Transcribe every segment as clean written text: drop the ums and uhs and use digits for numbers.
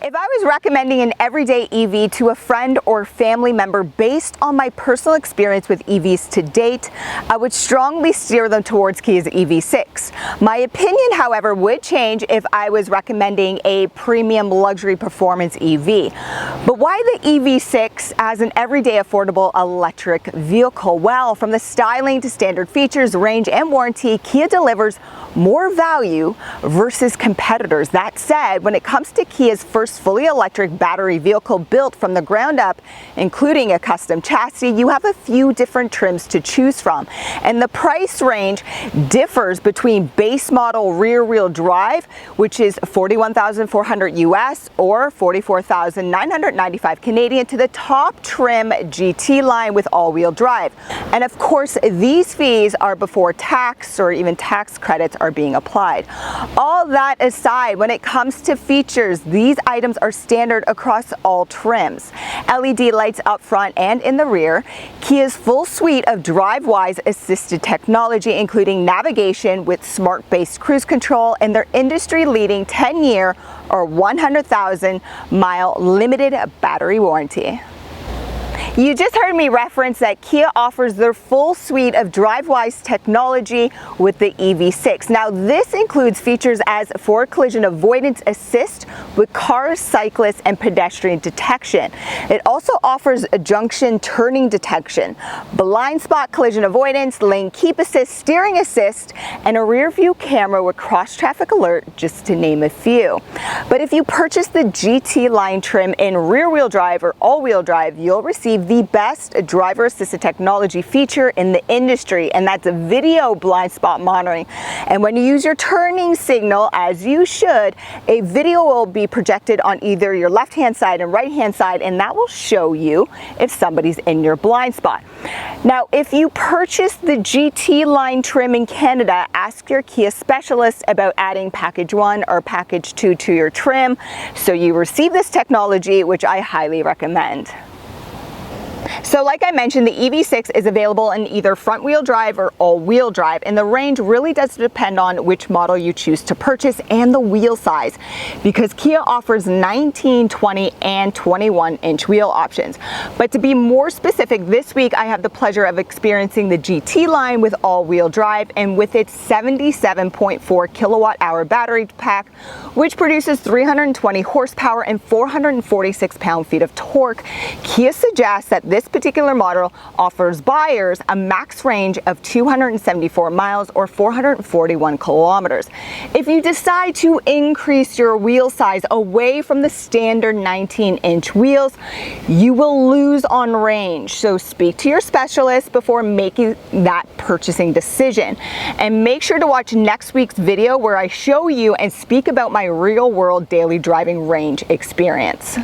If I was recommending an everyday EV to a friend or family member based on my personal experience with EVs to date, I would strongly steer them towards Kia's EV6. My opinion, however, would change if I was recommending a premium luxury performance EV. But why the EV6 as an everyday affordable electric vehicle? Well, from the styling to standard features, range, and warranty, Kia delivers more value versus competitors. That said, when it comes to Kia's first fully electric battery vehicle built from the ground up, including a custom chassis, you have a few different trims to choose from. And the price range differs between base model rear-wheel drive, which is $41,400 US or $44,995 Canadian, to the top trim GT line with all-wheel drive. And of course, these fees are before tax or even tax credits are being applied. All that aside, when it comes to features, these items are standard across all trims. LED lights up front and in the rear, Kia's full suite of DriveWise assisted technology, including navigation with smart-based cruise control, and their industry-leading 10-year or 100,000-mile limited battery warranty. You just heard me reference that Kia offers their full suite of DriveWise technology with the EV6. Now, this includes features as forward collision avoidance assist with cars, cyclists, and pedestrian detection. It also offers a junction turning detection, blind spot collision avoidance, lane keep assist, steering assist, and a rear view camera with cross-traffic alert, just to name a few. But if you purchase the GT line trim in rear-wheel drive or all-wheel drive, you'll receive the best driver-assisted technology feature in the industry, and that's a video blind spot monitoring. And when you use your turning signal, as you should, a video will be projected on either your left-hand side and right-hand side, and that will show you if somebody's in your blind spot. Now, if you purchase the GT line trim in Canada, ask your Kia specialist about adding package 1 or package 2 to your trim so you receive this technology, which I highly recommend. So like I mentioned, the EV6 is available in either front-wheel drive or all-wheel drive, and the range really does depend on which model you choose to purchase and the wheel size, because Kia offers 19, 20, and 21-inch wheel options. But to be more specific, this week I have the pleasure of experiencing the GT line with all-wheel drive, and with its 77.4 kilowatt-hour battery pack, which produces 320 horsepower and 446 pound-feet of torque, Kia suggests that this particular model offers buyers a max range of 274 miles or 441 kilometers. If you decide to increase your wheel size away from the standard 19-inch wheels, you will lose on range. So speak to your specialist before making that purchasing decision. And make sure to watch next week's video where I show you and speak about my real-world daily driving range experience.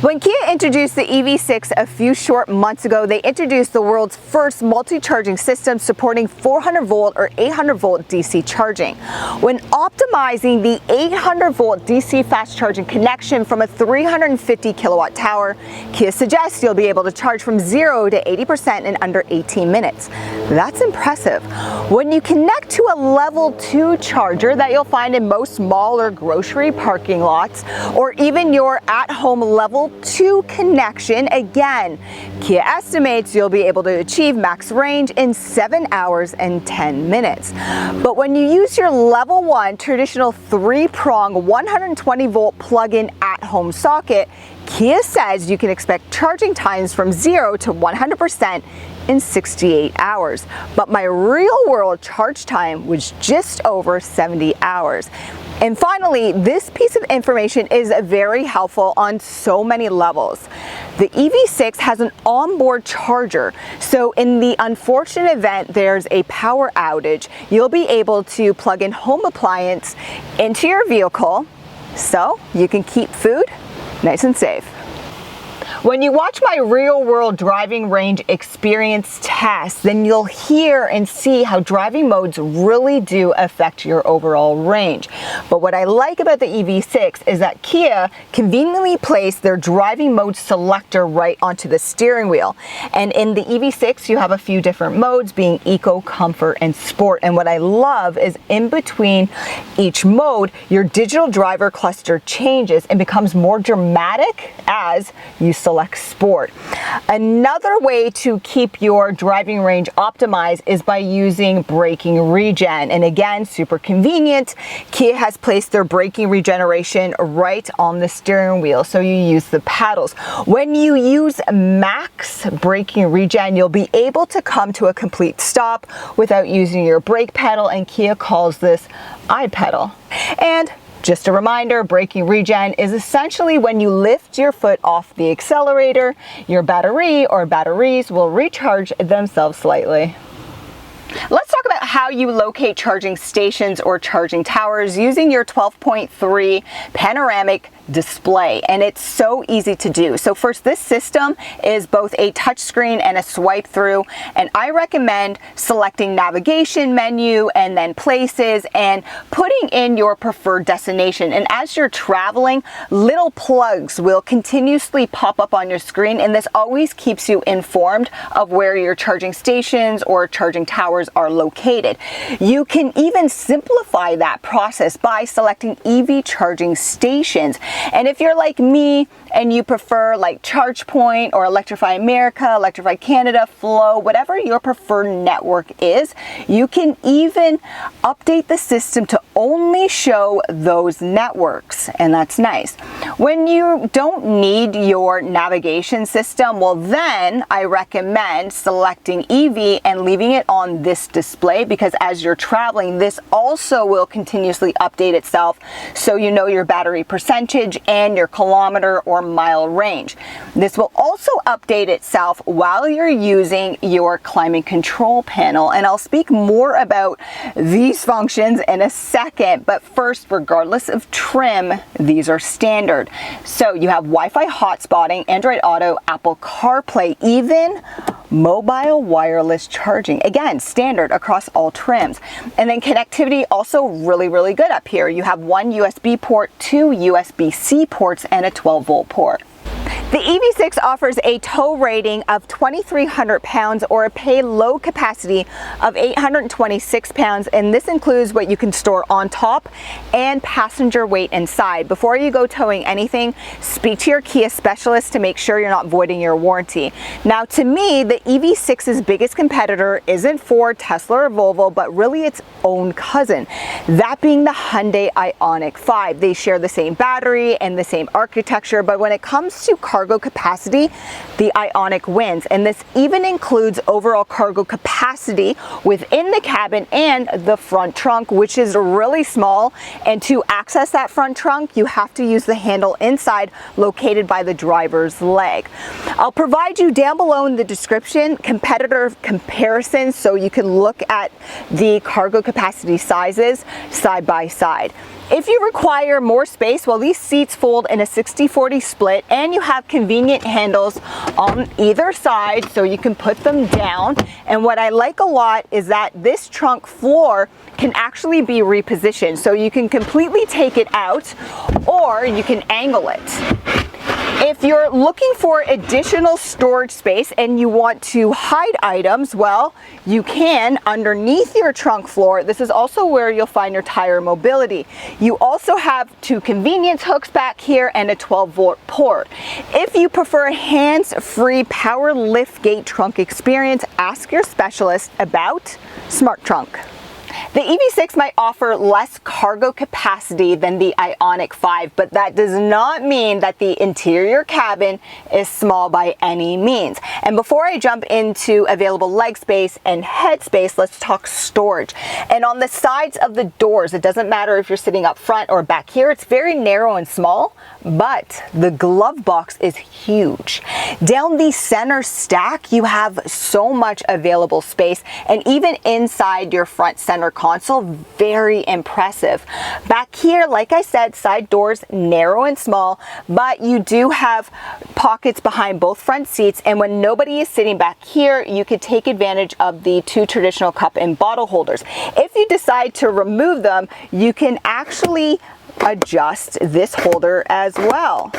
When Kia introduced the EV6 a few short months ago, they introduced the world's first multi-charging system supporting 400-volt or 800-volt DC charging. When optimizing the 800-volt DC fast charging connection from a 350 kilowatt tower, Kia suggests you'll be able to charge from 0 to 80% in under 18 minutes. That's impressive. When you connect to a level 2 charger that you'll find in most mall or grocery parking lots, or even your at-home level 2 connection, again, Kia estimates you'll be able to achieve max range in 7 hours and 10 minutes. But when you use your level 1 traditional 3-prong 120-volt plug-in at-home socket, Kia says you can expect charging times from 0 to 100% in 68 hours. But my real-world charge time was just over 70 hours. And finally, this piece of information is very helpful on so many levels. The EV6 has an onboard charger, so in the unfortunate event there's a power outage, you'll be able to plug in home appliance into your vehicle so you can keep food nice and safe. When you watch my real-world driving range experience test, then you'll hear and see how driving modes really do affect your overall range. But what I like about the EV6 is that Kia conveniently placed their driving mode selector right onto the steering wheel. And in the EV6, you have a few different modes, being Eco, Comfort, and Sport. And what I love is in between each mode, your digital driver cluster changes and becomes more dramatic as you select Sport. Another way to keep your driving range optimized is by using braking regen. And again, super convenient. Kia has placed their braking regeneration right on the steering wheel, so you use the paddles. When you use max braking regen, you'll be able to come to a complete stop without using your brake pedal, and Kia calls this iPedal. And just a reminder, braking regen is essentially when you lift your foot off the accelerator, your battery or batteries will recharge themselves slightly. Let's talk about how you locate charging stations or charging towers using your 12.3 panoramic display, and it's so easy to do. So first, this system is both a touchscreen and a swipe through, and I recommend selecting navigation menu and then places and putting in your preferred destination. And as you're traveling, little plugs will continuously pop up on your screen, and this always keeps you informed of where your charging stations or charging towers are located. You can even simplify that process by selecting EV charging stations. And if you're like me and you prefer like ChargePoint or Electrify America, Electrify Canada, Flow, whatever your preferred network is, you can even update the system to only show those networks, and that's nice. When you don't need your navigation system, well then I recommend selecting EV and leaving it on this display, because as you're traveling, this also will continuously update itself so you know your battery percentage and your kilometer or mile range. This will also update itself while you're using your climate control panel, and I'll speak more about these functions in a second. But first, regardless of trim, these are standard. So you have Wi-Fi hotspotting, Android Auto, Apple CarPlay, even mobile wireless charging. Again, standard across all trims. And then connectivity also really good up here. You have one USB port, two USB-C ports, and a 12-volt port. The EV6 offers a tow rating of 2,300 pounds or a payload capacity of 826 pounds, and this includes what you can store on top and passenger weight inside. Before you go towing anything, speak to your Kia specialist to make sure you're not voiding your warranty. Now, to me, the EV6's biggest competitor isn't Ford, Tesla, or Volvo, but really its own cousin, that being the Hyundai Ioniq 5. They share the same battery and the same architecture, but when it comes to cargo capacity, the Ioniq wins, and this even includes overall cargo capacity within the cabin and the front trunk, which is really small. And to access that front trunk, you have to use the handle inside, located by the driver's leg. I'll provide you down below in the description competitor comparisons so you can look at the cargo capacity sizes side by side. If you require more space, well, these seats fold in a 60-40 split, and you have convenient handles on either side so you can put them down. And what I like a lot is that this trunk floor can actually be repositioned, so you can completely take it out or you can angle it. If you're looking for additional storage space and you want to hide items, well, you can underneath your trunk floor. This is also where you'll find your tire mobility. You also have two convenience hooks back here and a 12-volt port. If you prefer a hands-free power lift gate trunk experience, ask your specialist about Smart Trunk. The EV6 might offer less cargo capacity than the Ioniq 5, but that does not mean that the interior cabin is small by any means. And before I jump into available leg space and head space, let's talk storage. And on the sides of the doors, it doesn't matter if you're sitting up front or back here, it's very narrow and small, but the glove box is huge. Down the center stack, you have so much available space, and even inside your front center center console, very impressive. Back here, like I said, side doors narrow and small, but you do have pockets behind both front seats, and when nobody is sitting back here, you could take advantage of the two traditional cup and bottle holders. If you decide to remove them, you can actually adjust this holder as well.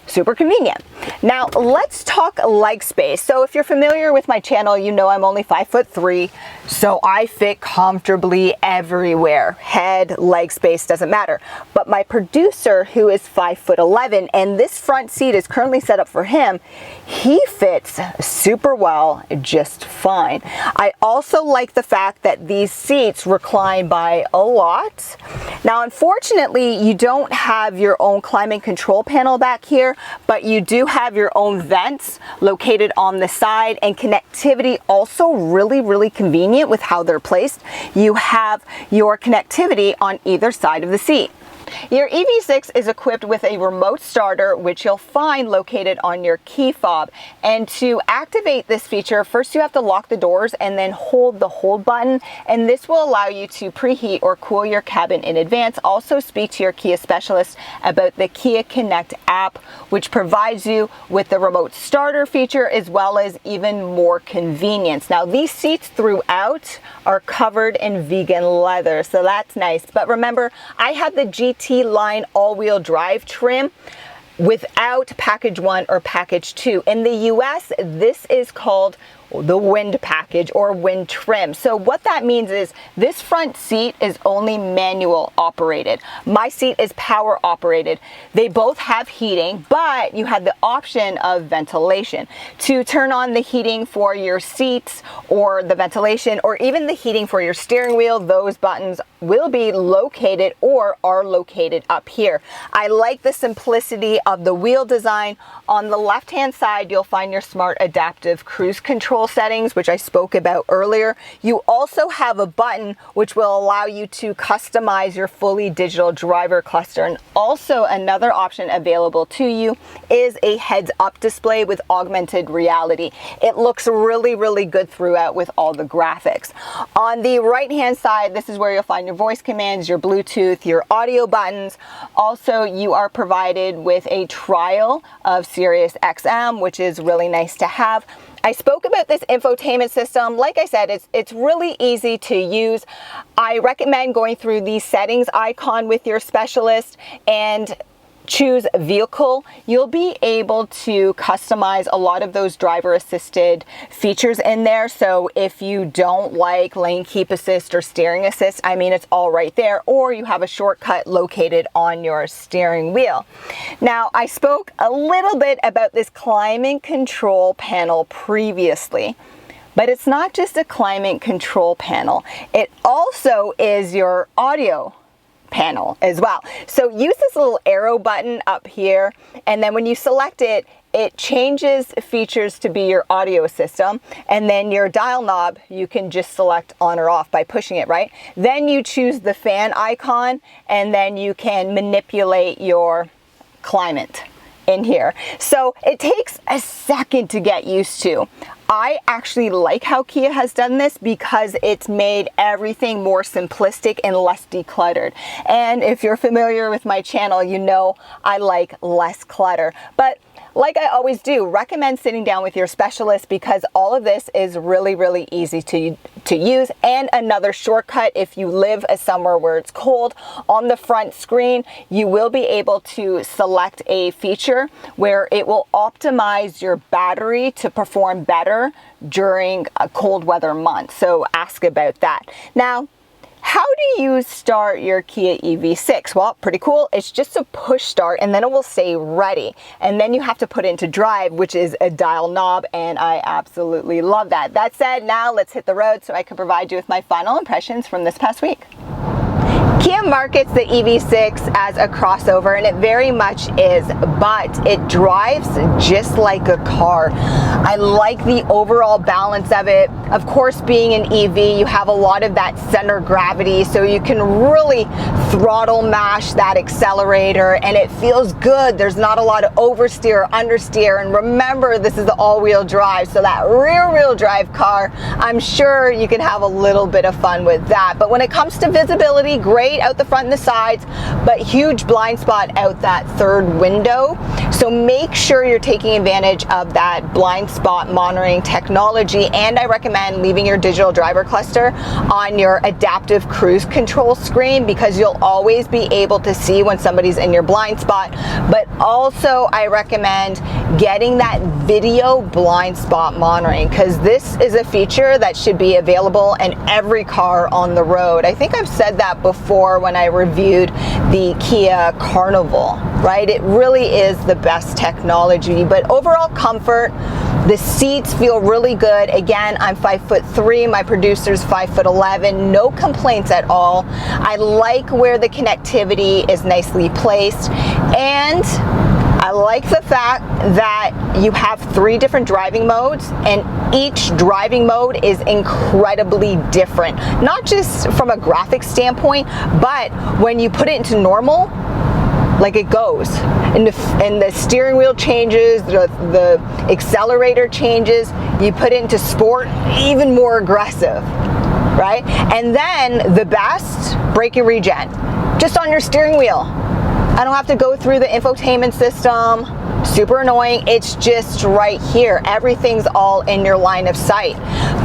Super convenient. Now let's talk leg space. So if you're familiar with my channel, you know I'm only 5'3", so I fit comfortably everywhere. Head, leg space, doesn't matter. But my producer, who is 5'11", and this front seat is currently set up for him, he fits super well, just fine. I also like the fact that these seats recline by a lot. Now unfortunately, you don't have your own climate control panel back here, but you do have your own vents located on the side, and connectivity also really convenient with how they're placed. You have your connectivity on either side of the seat. Your EV6 is equipped with a remote starter, which you'll find located on your key fob. And to activate this feature, first you have to lock the doors and then hold the hold button, and this will allow you to preheat or cool your cabin in advance. Also speak to your Kia specialist about the Kia Connect app, which provides you with the remote starter feature as well as even more convenience. Now these seats throughout are covered in vegan leather, so that's nice. But remember, I have the GT line all-wheel drive trim without package 1 or package 2. In the US, this is called the wind package or wind trim. So what that means is this front seat is only manual operated. My seat is power operated. They both have heating, but you have the option of ventilation. To turn on the heating for your seats or the ventilation or even the heating for your steering wheel, those buttons will be located or are located up here. I like the simplicity of the wheel design. On the left-hand side, you'll find your smart adaptive cruise control settings, which I spoke about earlier. You also have a button which will allow you to customize your fully digital driver cluster. And also another option available to you is a heads-up display with augmented reality. It looks really good throughout with all the graphics. On the right-hand side, this is where you'll find your voice commands, your Bluetooth, your audio buttons. Also, you are provided with a trial of Sirius XM, which is really nice to have. I spoke about this infotainment system. Like I said, it's really easy to use. I recommend going through the settings icon with your specialist and choose vehicle. You'll be able to customize a lot of those driver assisted features in there. So if you don't like lane keep assist or steering assist, I mean, it's all right there, or you have a shortcut located on your steering wheel. Now, I spoke a little bit about this climate control panel previously, but it's not just a climate control panel. It also is your audio panel as well. So use this little arrow button up here, and then when you select it, it changes features to be your audio system, and then your dial knob, you can just select on or off by pushing it, right? Then you choose the fan icon, and then you can manipulate your climate in here. So it takes a second to get used to. I actually like how Kia has done this because it's made everything more simplistic and less decluttered. And if you're familiar with my channel, you know I like less clutter. But like I always do, recommend sitting down with your specialist because all of this is really easy to use. And another shortcut, if you live somewhere where it's cold, on the front screen, you will be able to select a feature where it will optimize your battery to perform better during a cold weather month. So ask about that. Now, how do you start your Kia EV6? Well, pretty cool. It's just a push start and then it will say ready. And then you have to put it into drive, which is a dial knob, and I absolutely love that. That said, now let's hit the road so I can provide you with my final impressions from this past week. Kia markets the EV6 as a crossover, and it very much is, but it drives just like a car. I like the overall balance of it. Of course, being an EV, you have a lot of that center of gravity, so you can really throttle mash that accelerator, and it feels good. There's not a lot of oversteer or understeer, and remember, this is the all-wheel drive, so that rear-wheel drive car, I'm sure you can have a little bit of fun with that. But when it comes to visibility, great out the front and the sides, but huge blind spot out that third window. So make sure you're taking advantage of that blind spot monitoring technology, and I recommend leaving your digital driver cluster on your adaptive cruise control screen, because you'll always be able to see when somebody's in your blind spot. But also I recommend getting that video blind spot monitoring, because this is a feature that should be available in every car on the road. I think I've said that before when I reviewed the Kia Carnival, right? It really is the best technology, but overall comfort, the seats feel really good. Again, I'm 5'3", my producer's 5'11", no complaints at all. I like where the connectivity is nicely placed, and I like the fact that you have 3 different driving modes, and each driving mode is incredibly different. Not just from a graphics standpoint, but when you put it into normal, like it goes. And the steering wheel changes, the accelerator changes, you put it into sport, even more aggressive, right? And then the best, brake and regen, just on your steering wheel. I don't have to go through the infotainment system. Super annoying. It's just right here. Everything's all in your line of sight.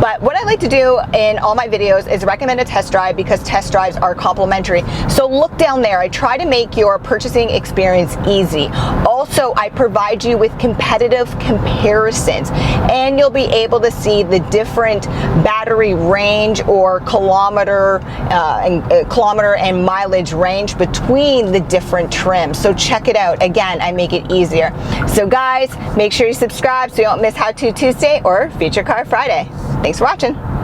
But what I like to do in all my videos is recommend a test drive, because test drives are complimentary. So look down there. I try to make your purchasing experience easy. Also, I provide you with competitive comparisons, and you'll be able to see the different battery range or kilometer and mileage range between the different trims. So check it out. Again, I make it easier. So guys, make sure you subscribe so you don't miss How To Tuesday or Feature Car Friday. Thanks for watching.